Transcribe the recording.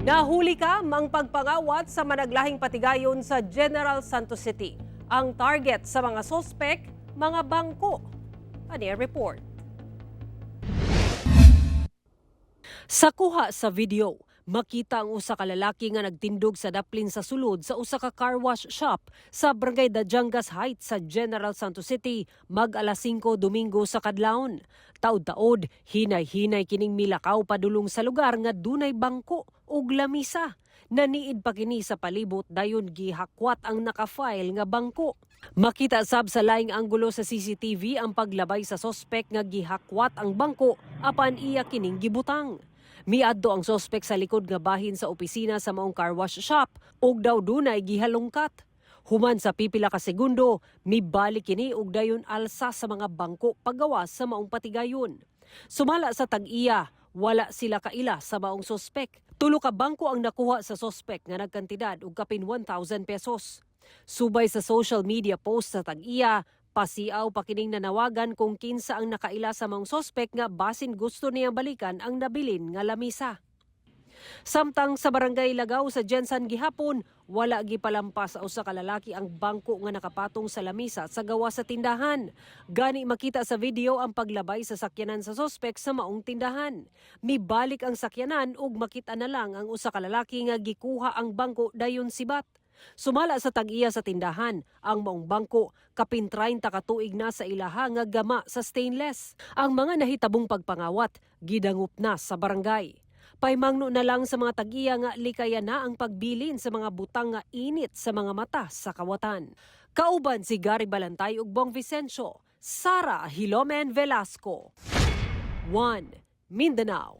Nahuli ka mang pagpangawat sa managlahing patigayon sa General Santos City. Ang target sa mga sospek, mga bangko. Ani report. Sa kuha sa video, makita ang usa ka lalaki nga nagtindog sa daplin sa sulod sa usa ka car wash shop sa Barangay Dajangas Heights sa General Santos City mag-alas 5 Domingo sa kadlawon. Taod-taod, hinay-hinay kining milakaw padulong sa lugar nga dunay bangko ug lamisa. Naniid pa kini sa palibot dayon gihakwat ang naka-file nga bangko. Makita sab sa laing anggulo sa CCTV ang paglabay sa sospek nga gihakwat ang bangko apan iya kining gibutang. Miadto ang sospek sa likod nga bahin sa opisina sa maong car wash shop ug daw dunay gihalungkat. Human sa pipila ka segundo, mibalik kini ug dayon alsa sa mga bangko paggawas sa maong patigayon. Sumala sa tag-iya, wala sila kaila sa maong sospek. Tulo ka bangko ang nakuha sa sospek nga nagkantidad og kapin 1,000 pesos. Subay sa social media post sa tag-iya, pasiaw pa kining nanawagan kung kinsa ang nakaila sa maong sospek nga basin gusto niyang balikan ang nabilin nga lamisa. Samtang sa barangay Lagaw sa Jensan gihapon, wala gipalampas sa usa ka lalaki ang bangko nga nakapatong sa lamisa sa gawa sa tindahan. Gani makita sa video ang paglabay sa sakyanan sa sospek sa maong tindahan. Mibalik ang sakyanan ug makita na lang ang usa ka lalaki nga gikuha ang bangko dayon sibat. Sumala sa tag-iya sa tindahan, ang maong bangko kapin 30 ka tuig na sa ilaha nga gama sa stainless. Ang mga nahitabong pagpangawat gidangup na sa barangay. Paymangno na lang sa mga tag-iya nga likaya na ang pagbilin sa mga butang nga init sa mga mata sa kawatan. Kauban si Gary Balantay ug Bong Vicencio, Sara Hilomen Velasco. 1 Mindanao.